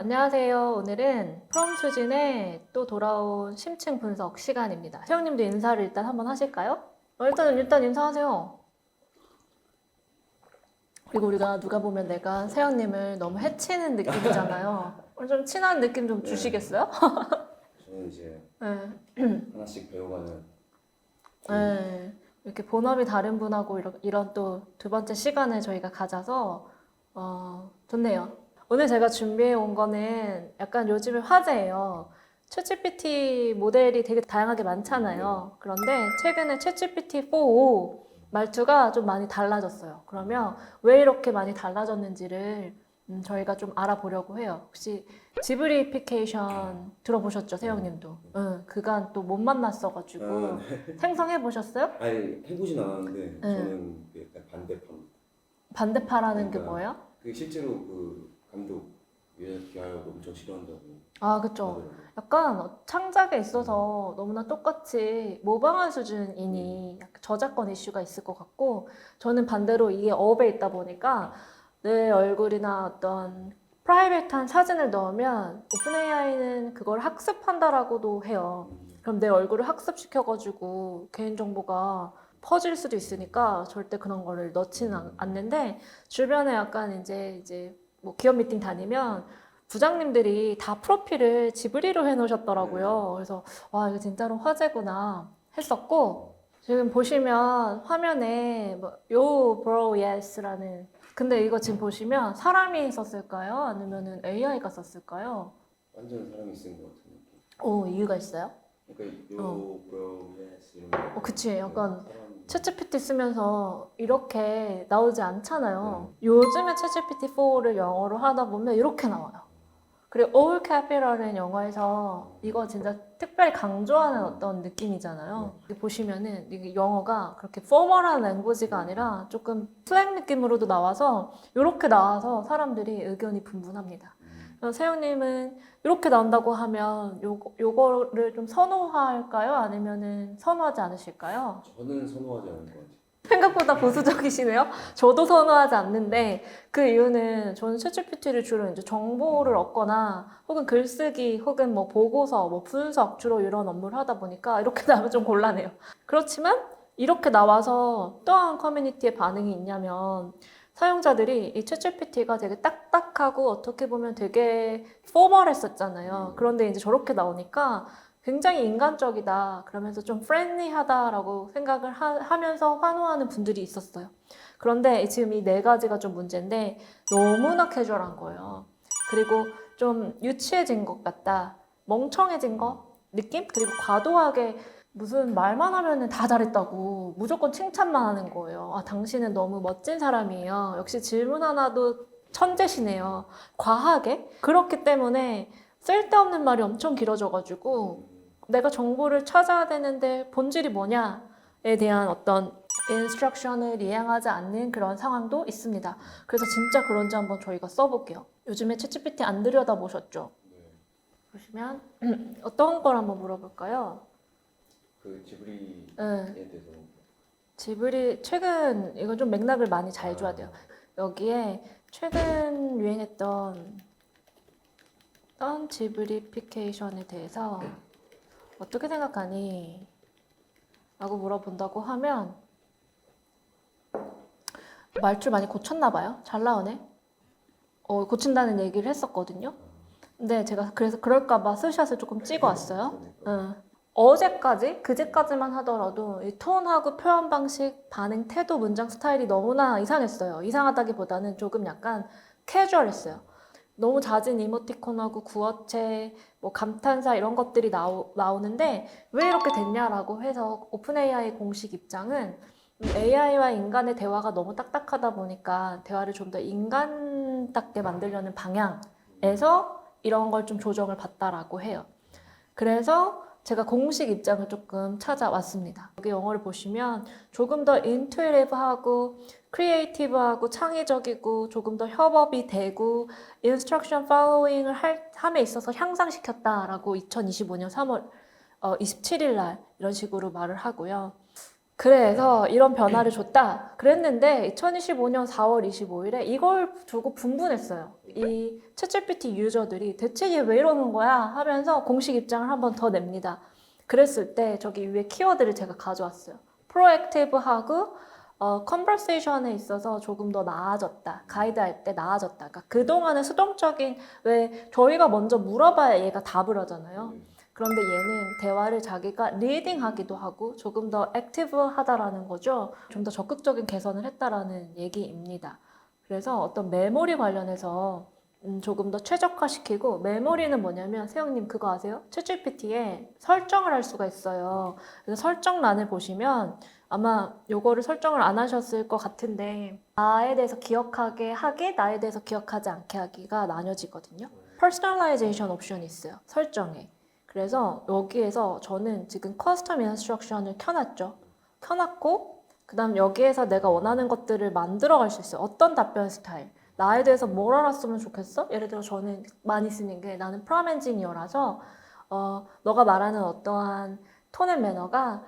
안녕하세요. 오늘은 프롬 수진의 또 돌아온 심층 분석 시간입니다. 세영님도 인사를 일단 한번 하실까요? 일단 인사하세요. 그리고 우리가 누가 보면 내가 세영님을 너무 해치는 느낌이잖아요. 오늘 좀 친한 느낌 좀 주시겠어요? 저는 이제 네. 하나씩 배워가는 네. 이렇게 본업이 다른 분하고 이런 또 두 번째 시간을 저희가 가져서 좋네요. 오늘 제가 준비해 온 거는 약간 요즘의 화제예요. 챗GPT 모델이 되게 다양하게 많잖아요. 그런데 최근에 챗GPT 4 말투가 좀 많이 달라졌어요. 그러면 왜 이렇게 많이 달라졌는지를 저희가 좀 알아보려고 해요. 혹시 지브리피케이션 들어보셨죠, 세영님도? 응, 그간 또 못 만났어가지고 네. 생성해 보셨어요? 아니 해보진 않았는데 네. 저는 그 약간 반대편. 반대파라는 게 그러니까 뭐예요? 그 실제로 그 감독 기하야도 엄청 싫어한다고 아, 그쵸. 하더라고요. 약간 창작에 있어서 너무나 똑같이 모방한 수준이니 약간 저작권 이슈가 있을 것 같고, 저는 반대로 이게 업에 있다 보니까 내 얼굴이나 어떤 프라이빗한 사진을 넣으면 오픈 AI는 그걸 학습한다라고도 해요. 그럼 내 얼굴을 학습시켜가지고 개인정보가 퍼질 수도 있으니까 절대 그런 거를 넣지는 않는데, 주변에 약간 이제 뭐 기업 미팅 다니면 부장님들이 다 프로필을 지브리로 해놓으셨더라고요. 그래서 와, 이거 진짜로 화제구나 했었고, 지금 보시면 화면에 뭐, Yo bro yes라는, 근데 이거 지금 보시면 사람이 썼을까요? 아니면은 AI가 썼을까요? 완전 사람이 쓴 것 같은 느낌. 오, 이유가 있어요? 그러니까 어. 요 bro yes 이런 거. 그치. 약간 사람. 챗GPT 쓰면서 이렇게 나오지 않잖아요. 요즘에 챗GPT 4를 영어로 하다 보면 이렇게 나와요. 그리고 all capital은 영어에서 이거 진짜 특별히 강조하는 어떤 느낌이잖아요. 이게 보시면은 이게 영어가 그렇게 포멀한 랭귀지가 아니라 조금 슬랭 느낌으로도 나와서 이렇게 나와서 사람들이 의견이 분분합니다. 그래서 세영님은 이렇게 나온다고 하면 요거를 좀 선호할까요? 아니면은 선호하지 않으실까요? 저는 선호하지 않을 것 같아요. 생각보다 보수적이시네요. 저도 선호하지 않는데 그 이유는 저는 챗GPT를 주로 이제 정보를 얻거나 혹은 글쓰기 혹은 뭐 보고서 뭐 분석 주로 이런 업무를 하다 보니까 이렇게 나오면 좀 곤란해요. 그렇지만 이렇게 나와서 또한 커뮤니티의 반응이 있냐면 사용자들이 이 챗GPT가 되게 딱딱하고 어떻게 보면 되게 포멀했었잖아요. 그런데 이제 저렇게 나오니까 굉장히 인간적이다. 그러면서 좀 프렌리하다라고 생각을 하면서 환호하는 분들이 있었어요. 그런데 지금 이 네 가지가 좀 문제인데 너무나 캐주얼한 거예요. 그리고 좀 유치해진 것 같다. 멍청해진 거? 느낌? 그리고 과도하게 무슨 말만 하면은 다 잘했다고 무조건 칭찬만 하는 거예요. 아, 당신은 너무 멋진 사람이에요. 역시 질문 하나도 천재시네요. 과하게? 그렇기 때문에 쓸데없는 말이 엄청 길어져가지고 내가 정보를 찾아야 되는데 본질이 뭐냐에 대한 어떤 인스트럭션을 이행하지 않는 그런 상황도 있습니다. 그래서 진짜 그런지 한번 저희가 써볼게요. 요즘에 챗GPT 안 들여다보셨죠? 네. 보시면 어떤 걸 한번 물어볼까요? 그 지브리에 네. 대해서. 지브리 최근 이거 좀 맥락을 많이 잘 줘야 돼요. 여기에 최근 유행했던 지브리피케이션에 대해서 어떻게 생각하니? 라고 물어본다고 하면 말줄 많이 고쳤나 봐요. 잘 나오네. 고친다는 얘기를 했었거든요. 근데 제가 그래서 그럴까봐 스샷을 조금 찍어 왔어요. 어제까지, 그제까지만 하더라도 이 톤하고 표현 방식, 반응, 태도, 문장 스타일이 너무나 이상했어요. 이상하다기보다는 조금 약간 캐주얼했어요. 너무 잦은 이모티콘하고 구어체, 뭐 감탄사 이런 것들이 나오는데 왜 이렇게 됐냐라고 해서 오픈 AI 공식 입장은 AI와 인간의 대화가 너무 딱딱하다 보니까 대화를 좀 더 인간답게 만들려는 방향에서 이런 걸 좀 조정을 받다라고 해요. 그래서 제가 공식 입장을 조금 찾아왔습니다. 여기 영어를 보시면 조금 더 인투이티브하고 크리에이티브하고 창의적이고 조금 더 협업이 되고 인스트럭션 팔로잉을 함에 있어서 향상시켰다라고 2025년 3월 27일 날 이런 식으로 말을 하고요. 그래서 이런 변화를 줬다 그랬는데 2025년 4월 25일에 이걸 두고 분분했어요. 이 챗GPT 유저들이 대체 얘 왜 이러는 거야 하면서 공식 입장을 한 번 더 냅니다. 그랬을 때 저기 위에 키워드를 제가 가져왔어요. 프로액티브하고 컨버세이션에 있어서 조금 더 나아졌다. 가이드할 때 나아졌다. 그러니까 그동안은 수동적인 왜 저희가 먼저 물어봐야 얘가 답을 하잖아요. 그런데 얘는 대화를 자기가 리딩하기도 하고 조금 더 액티브하다라는 거죠. 좀 더 적극적인 개선을 했다라는 얘기입니다. 그래서 어떤 메모리 관련해서 조금 더 최적화시키고 메모리는 뭐냐면 세영님 그거 아세요? 챗GPT에 설정을 할 수가 있어요. 그래서 설정란을 보시면 아마 요거를 설정을 안 하셨을 것 같은데 나에 대해서 기억하게 하기, 나에 대해서 기억하지 않게 하기가 나뉘어지거든요. 퍼스널라이제이션 옵션이 있어요. 설정에. 그래서 여기에서 저는 지금 커스텀 인스트럭션을 켜놨죠. 켜놨고 그 다음 여기에서 내가 원하는 것들을 만들어 갈 수 있어요. 어떤 답변 스타일. 나에 대해서 뭘 알았으면 좋겠어? 예를 들어 저는 많이 쓰는 게 나는 프롬 엔지니어라서 너가 말하는 어떠한 톤 앤 매너가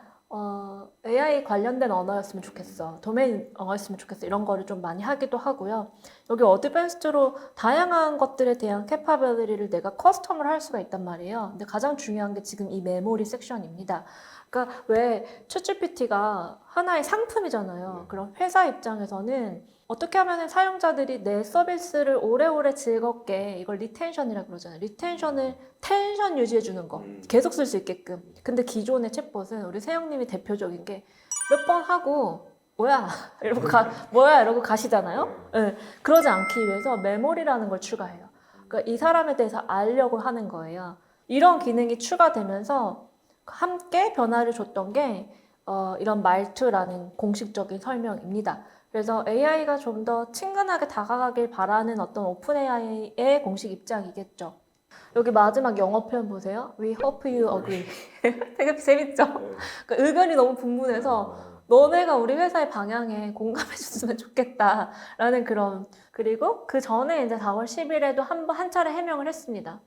AI 관련된 언어였으면 좋겠어. 도메인 언어였으면 좋겠어. 이런 거를 좀 많이 하기도 하고요. 여기 어드밴스드로 다양한 것들에 대한 캐파빌리티를 내가 커스텀을 할 수가 있단 말이에요. 근데 가장 중요한 게 지금 이 메모리 섹션입니다. 그러니까 왜 챗GPT가 하나의 상품이잖아요. 그럼 회사 입장에서는 어떻게 하면 사용자들이 내 서비스를 오래오래 즐겁게 이걸 리텐션이라고 그러잖아요. 리텐션을 텐션 유지해 주는 거. 계속 쓸 수 있게끔. 근데 기존의 챗봇은 우리 세영님이 대표적인 게 몇 번 하고 뭐야 이러고 뭐야 이러고 가시잖아요. 네. 그러지 않기 위해서 메모리라는 걸 추가해요. 그러니까 이 사람에 대해서 알려고 하는 거예요. 이런 기능이 추가되면서 함께 변화를 줬던 게 이런 말투라는 공식적인 설명입니다. 그래서 AI가 좀 더 친근하게 다가가길 바라는 어떤 오픈 AI의 공식 입장이겠죠. 여기 마지막 영어 표현 보세요. We hope you agree. 되게 재밌죠? 그러니까 의견이 너무 분분해서 너네가 우리 회사의 방향에 공감해 줬으면 좋겠다라는 그런. 그리고 그 전에 이제 4월 10일에도 한 차례 해명을 했습니다.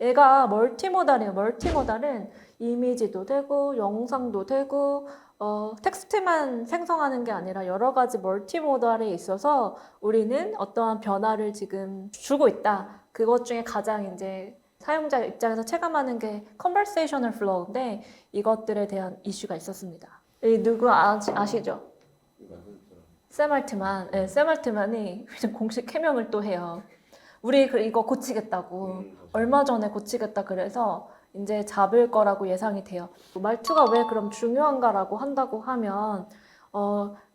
얘가 멀티모달이에요. 멀티모달은 이미지도 되고 영상도 되고 텍스트만 생성하는 게 아니라 여러 가지 멀티모달에 있어서 우리는 어떠한 변화를 지금 주고 있다. 그것 중에 가장 이제 사용자 입장에서 체감하는 게 conversational flow인데 이것들에 대한 이슈가 있었습니다. 이 누구 아시죠? 샘 알트만. 네, 샘 알트만이 공식 해명을 또 해요. 우리 이거 고치겠다고. 얼마 전에 고치겠다 그래서 이제 잡을 거라고 예상이 돼요. 말투가 왜 그럼 중요한가라고 한다고 하면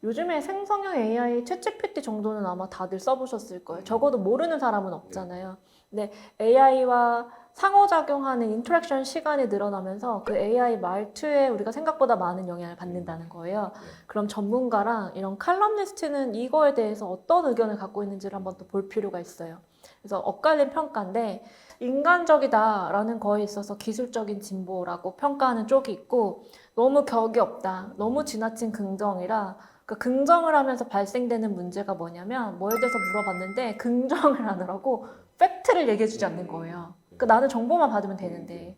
요즘에 생성형 AI 챗GPT 정도는 아마 다들 써보셨을 거예요. 적어도 모르는 사람은 없잖아요. 근데 AI와 상호작용하는 인터랙션 시간이 늘어나면서 그 AI 말투에 우리가 생각보다 많은 영향을 받는다는 거예요. 그럼 전문가랑 이런 칼럼니스트는 이거에 대해서 어떤 의견을 갖고 있는지를 한번 또 볼 필요가 있어요. 그래서 엇갈린 평가인데 인간적이다라는 거에 있어서 기술적인 진보라고 평가하는 쪽이 있고 너무 격이 없다, 너무 지나친 긍정이라 그 긍정을 하면서 발생되는 문제가 뭐냐면 뭐에 대해서 물어봤는데 긍정을 하느라고 팩트를 얘기해주지 않는 거예요. 그러니까 나는 정보만 받으면 되는데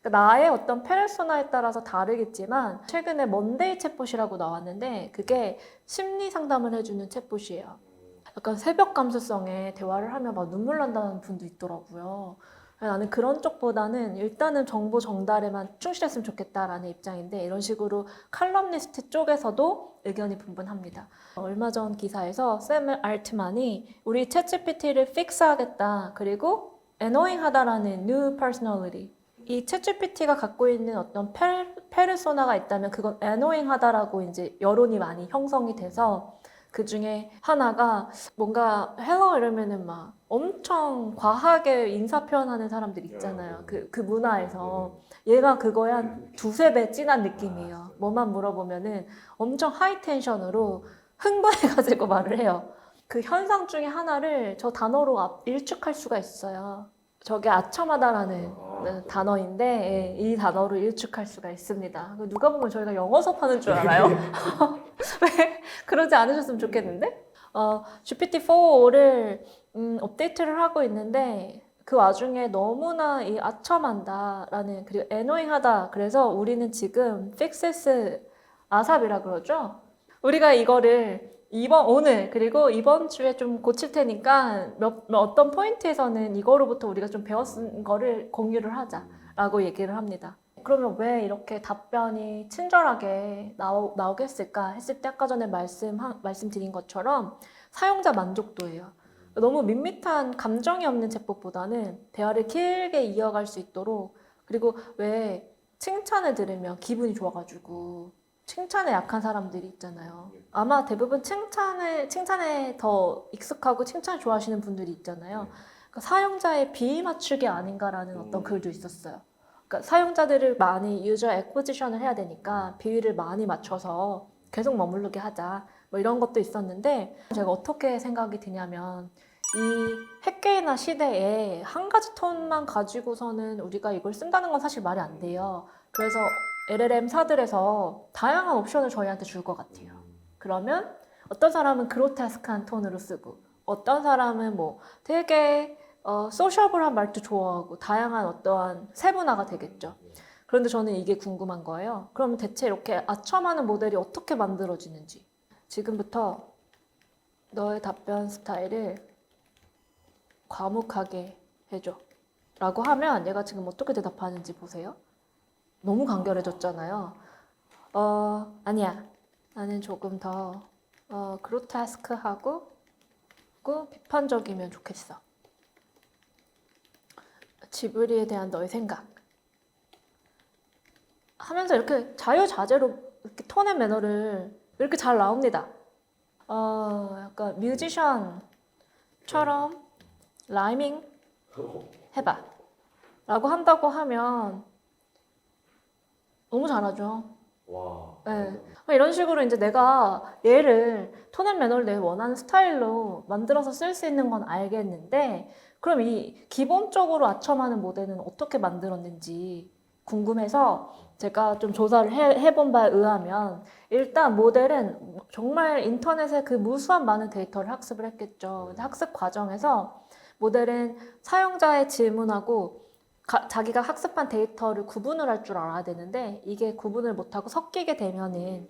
그러니까 나의 어떤 페르소나에 따라서 다르겠지만 최근에 먼데이 챗봇이라고 나왔는데 그게 심리 상담을 해주는 챗봇이에요. 약간 새벽 감수성에 대화를 하면 막 눈물 난다는 분도 있더라고요. 나는 그런 쪽보다는 일단은 정보 전달에만 충실했으면 좋겠다라는 입장인데 이런 식으로 칼럼니스트 쪽에서도 의견이 분분합니다. 얼마 전 기사에서 샘 알트만이 우리 챗GPT를 픽스하겠다 그리고 annoying하다라는 new personality 이 챗GPT가 갖고 있는 어떤 페르소나가 있다면 그건 annoying하다라고 이제 여론이 많이 형성이 돼서 그 중에 하나가 뭔가 헬로 이러면은 막 엄청 과하게 인사 표현하는 사람들 있잖아요. 그 문화에서. 얘가 그거에 한 두세 배 진한 느낌이에요. 뭐만 물어보면은 엄청 하이 텐션으로 흥분해가지고 말을 해요. 그 현상 중에 하나를 저 단어로 일축할 수가 있어요. 저게 아첨하다라는 단어인데 예, 이 단어로 일축할 수가 있습니다. 누가 보면 저희가 영어 수업하는 줄 알아요. 왜 그러지 않으셨으면 좋겠는데? GPT-4를 업데이트를 하고 있는데 그 와중에 너무나 이 아첨한다라는 그리고 annoying하다. 그래서 우리는 지금 fixes 아삽이라 그러죠. 우리가 이거를 오늘 그리고 이번 주에 좀 고칠 테니까 어떤 포인트에서는 이거로부터 우리가 좀 배웠은 거를 공유를 하자라고 얘기를 합니다. 그러면 왜 이렇게 답변이 친절하게 나오게 했을까 했을 때 아까 전에 말씀드린 것처럼 사용자 만족도예요. 너무 밋밋한 감정이 없는 챗봇보다는 대화를 길게 이어갈 수 있도록, 그리고 왜 칭찬을 들으면 기분이 좋아가지고 칭찬에 약한 사람들이 있잖아요. 아마 대부분 칭찬에 더 익숙하고 칭찬을 좋아하시는 분들이 있잖아요. 그러니까 사용자의 비위 맞추기 아닌가라는 어떤 글도 있었어요. 그러니까 사용자들을 많이 유저 애코지션을 해야 되니까 비위를 많이 맞춰서 계속 머무르게 하자. 뭐 이런 것도 있었는데 제가 어떻게 생각이 드냐면 이 핵개인화 시대에 한 가지 톤만 가지고서는 우리가 이걸 쓴다는 건 사실 말이 안 돼요. 그래서 LLM사들에서 다양한 옵션을 저희한테 줄 것 같아요. 그러면 어떤 사람은 그로테스크한 톤으로 쓰고 어떤 사람은 뭐 되게 소셜블한 말도 좋아하고 다양한 어떠한 세분화가 되겠죠. 그런데 저는 이게 궁금한 거예요. 그러면 대체 이렇게 아첨하는 모델이 어떻게 만들어지는지. 지금부터 너의 답변 스타일을 과묵하게 해줘 라고 하면 얘가 지금 어떻게 대답하는지 보세요. 너무 간결해졌잖아요. 아니야. 나는 조금 더 그로테스크하고 비판적이면 좋겠어. 지브리에 대한 너의 생각 하면서 이렇게 자유자재로 이렇게 톤 앤 매너를 이렇게 잘 나옵니다. 약간 뮤지션처럼 라이밍 해봐 라고 한다고 하면 너무 잘하죠. 와. 네. 이런 식으로 이제 내가 얘를 톤 앤 매너를 내 원하는 스타일로 만들어서 쓸 수 있는 건 알겠는데, 그럼 이 기본적으로 아첨하는 모델은 어떻게 만들었는지 궁금해서 제가 좀 조사를 해본 바에 의하면 일단 모델은 정말 인터넷에 그 무수한 많은 데이터를 학습을 했겠죠. 근데 학습 과정에서 모델은 사용자의 질문하고 자기가 학습한 데이터를 구분을 할 줄 알아야 되는데 이게 구분을 못하고 섞이게 되면은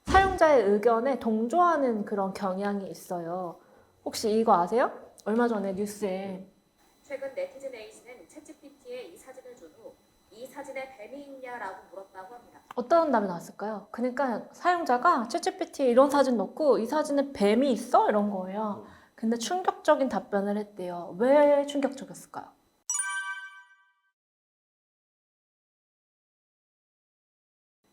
사용자의 의견에 동조하는 그런 경향이 있어요. 혹시 이거 아세요? 얼마 전에 뉴스에 최근 네티즌 A씨는 챗GPT에 이 사진을 준 후 이 사진에 뱀이 있냐라고 물었다고 합니다. 어떤 답이 나왔을까요? 그러니까 사용자가 챗GPT에 이런 사진 넣고 이 사진에 뱀이 있어? 이런 거예요. 근데 충격적인 답변을 했대요. 왜 충격적이었을까요?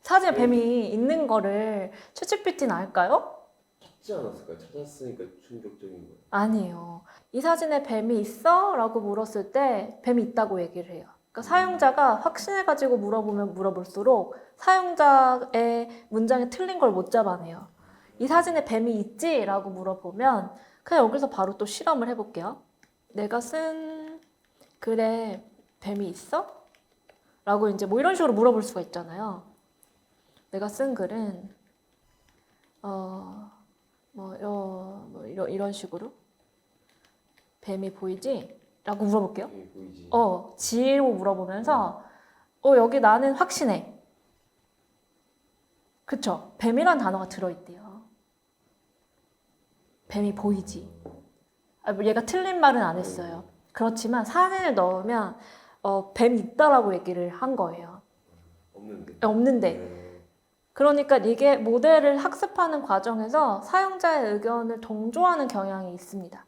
사진에 뱀이 있는 거를 챗GPT는 알까요? 찾지 않았을까요? 찾았으니까 충격적인 거예요. 아니에요. 이 사진에 뱀이 있어? 라고 물었을 때 뱀이 있다고 얘기를 해요. 그러니까 사용자가 확신해가지고 물어보면 물어볼수록 사용자의 문장이 틀린 걸 못 잡아내요. 이 사진에 뱀이 있지? 라고 물어보면 그냥 여기서 바로 또 실험을 해볼게요. 내가 쓴 글에 뱀이 있어? 라고 이제 뭐 이런 식으로 물어볼 수가 있잖아요. 내가 쓴 글은 이런 식으로 뱀이 보이지? 라고 물어볼게요. 보이지. 지로 물어보면서 여기 나는 확신해. 그쵸? 뱀이란 단어가 들어있대요. 뱀이 보이지? 얘가 틀린 말은 안 했어요. 그렇지만 사진을 넣으면 뱀이 있다라고 얘기를 한 거예요. 없는데. 그러니까 이게 모델을 학습하는 과정에서 사용자의 의견을 동조하는 경향이 있습니다.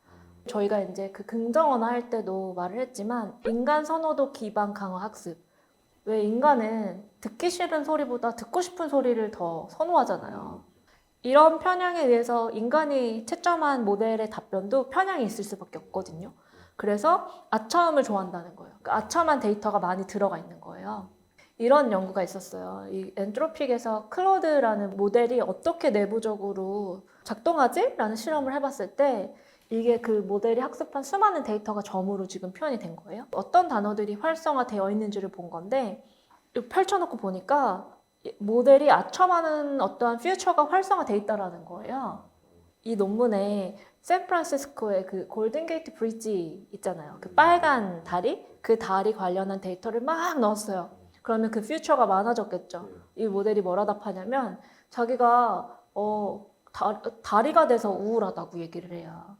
저희가 이제 그 긍정언어 할 때도 말을 했지만 인간 선호도 기반 강화 학습. 왜 인간은 듣기 싫은 소리보다 듣고 싶은 소리를 더 선호하잖아요. 이런 편향에 의해서 인간이 채점한 모델의 답변도 편향이 있을 수밖에 없거든요. 그래서 아첨을 좋아한다는 거예요. 그러니까 아첨한 데이터가 많이 들어가 있는 거예요. 이런 연구가 있었어요. 이 엔트로픽에서 클로드라는 모델이 어떻게 내부적으로 작동하지? 라는 실험을 해봤을 때 이게 그 모델이 학습한 수많은 데이터가 점으로 지금 표현이 된 거예요. 어떤 단어들이 활성화되어 있는지를 본 건데 펼쳐놓고 보니까 모델이 아첨하는 어떠한 퓨처가 활성화되어 있다는 거예요. 이 논문에 샌프란시스코의 그 골든게이트 브리지 있잖아요. 그 빨간 다리? 그 다리 관련한 데이터를 막 넣었어요. 그러면 그 퓨처가 많아졌겠죠. 이 모델이 뭐라 답하냐면 자기가 다리가 돼서 우울하다고 얘기를 해요.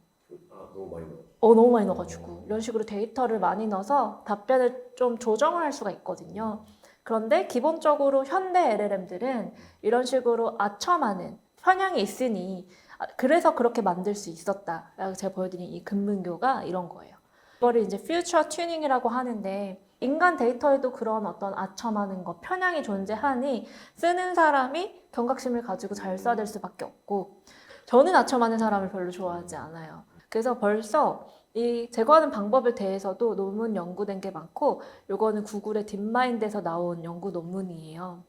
아 너무 많이 넣어. 너무 많이 넣어가지고 이런 식으로 데이터를 많이 넣어서 답변을 좀 조정을 할 수가 있거든요. 그런데 기본적으로 현대 LLM들은 이런 식으로 아첨하는 편향이 있으니 그래서 그렇게 만들 수 있었다. 제가 보여드린 이 근문교가 이런 거예요. 이거를 이제 퓨처 튜닝이라고 하는데 인간 데이터에도 그런 어떤 아첨하는 것, 편향이 존재하니 쓰는 사람이 경각심을 가지고 잘 써야 될 수밖에 없고 저는 아첨하는 사람을 별로 좋아하지 않아요. 그래서 벌써 이 제거하는 방법에 대해서도 논문 연구된 게 많고 요거는 구글의 딥마인드에서 나온 연구 논문이에요.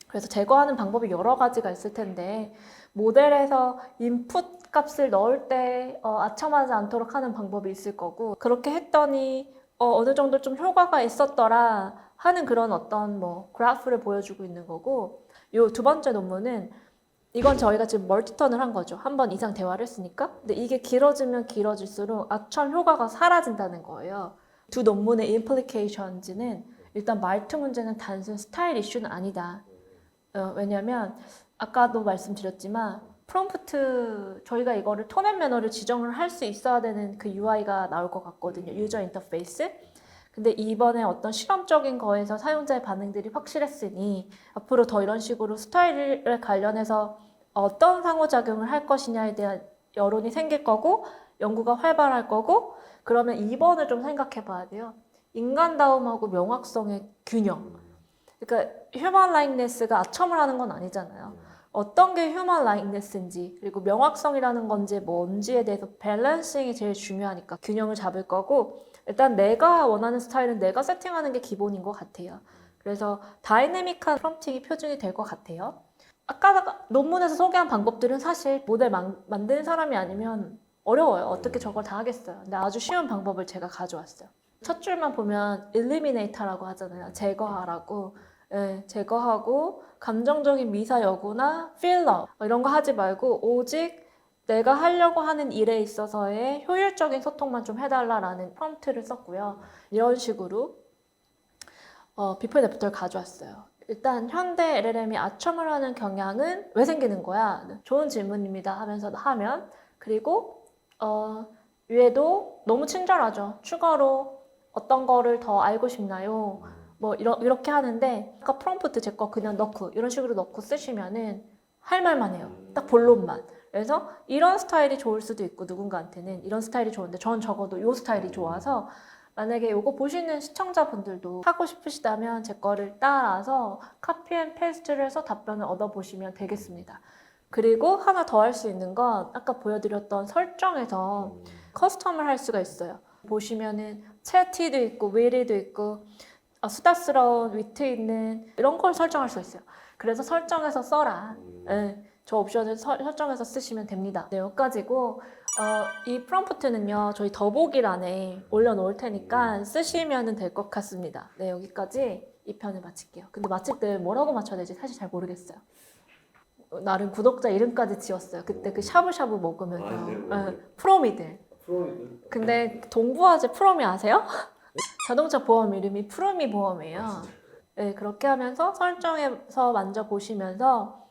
그래서 제거하는 방법이 여러 가지가 있을 텐데 모델에서 인풋 값을 넣을 때 아첨하지 않도록 하는 방법이 있을 거고 그렇게 했더니 어느 정도 좀 효과가 있었더라 하는 그런 어떤 뭐 그래프를 보여주고 있는 거고 요 두 번째 논문은 이건 저희가 지금 멀티턴을 한 거죠. 한 번 이상 대화를 했으니까. 근데 이게 길어지면 길어질수록 아첨 효과가 사라진다는 거예요. 두 논문의 implication는 일단 말투 문제는 단순 스타일 이슈는 아니다. 왜냐면 아까도 말씀드렸지만 프롬프트 저희가 이거를 톤 앤 매너를 지정을 할 수 있어야 되는 그 UI가 나올 것 같거든요. 유저 인터페이스. 근데 이번에 어떤 실험적인 거에서 사용자의 반응들이 확실했으니 앞으로 더 이런 식으로 스타일에 관련해서 어떤 상호작용을 할 것이냐에 대한 여론이 생길 거고 연구가 활발할 거고 그러면 2번을 좀 생각해 봐야 돼요. 인간다움하고 명확성의 균형. 그러니까 휴먼 라이크네스가 아첨을 하는 건 아니잖아요. 어떤 게 휴먼 라이크네스인지 그리고 명확성이라는 건지 뭔지에 대해서 밸런싱이 제일 중요하니까 균형을 잡을 거고 일단 내가 원하는 스타일은 내가 세팅하는 게 기본인 것 같아요. 그래서 다이내믹한 프롬프팅이 표준이 될 것 같아요. 아까 논문에서 소개한 방법들은 사실 모델 만드는 사람이 아니면 어려워요. 어떻게 저걸 다 하겠어요. 근데 아주 쉬운 방법을 제가 가져왔어요. 첫 줄만 보면 eliminate라고 하잖아요. 제거하라고. 네, 제거하고 감정적인 미사 여구나 필러 이런 거 하지 말고 오직 내가 하려고 하는 일에 있어서의 효율적인 소통만 좀 해달라라는 프롬프트를 썼고요. 이런 식으로 비포 앤 애프터를 가져왔어요. 일단 현대 LLM이 아첨을 하는 경향은 왜 생기는 거야? 좋은 질문입니다 하면서 하면 그리고 위에도 너무 친절하죠. 추가로 어떤 거를 더 알고 싶나요? 뭐 이렇게 하는데 아까 프롬프트 제 거 그냥 넣고 이런 식으로 넣고 쓰시면은 할 말만 해요. 딱 본론만. 그래서 이런 스타일이 좋을 수도 있고 누군가한테는 이런 스타일이 좋은데 전 적어도 이 스타일이 좋아서 만약에 이거 보시는 시청자분들도 하고 싶으시다면 제 거를 따라서 카피 앤 페이스트를 해서 답변을 얻어보시면 되겠습니다. 그리고 하나 더 할 수 있는 건 아까 보여드렸던 설정에서 커스텀을 할 수가 있어요. 보시면은 채티도 있고 웨리도 있고 수다스러운 위트 있는 이런 걸 설정할 수 있어요. 그래서 설정해서 써라. 네, 저 옵션을 설정해서 쓰시면 됩니다. 네, 여기까지고 이 프롬프트는요 저희 더보기란에 올려놓을 테니까 쓰시면 될 것 같습니다. 네, 여기까지 이 편을 마칠게요. 근데 마칠 때 뭐라고 맞춰야 될지 사실 잘 모르겠어요. 나름 구독자 이름까지 지었어요. 그때 그 샤브샤브 먹으면서 프로미들. 프로이드. 근데 동부화재 프로미 아세요? 자동차 보험 이름이 프로미 보험이에요. 네, 그렇게 하면서 설정해서 만져보시면서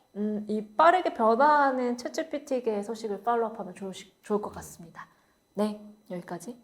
이 빠르게 변화하는 챗GPT계의 소식을 팔로우업하면 좋을 것 같습니다. 네, 여기까지.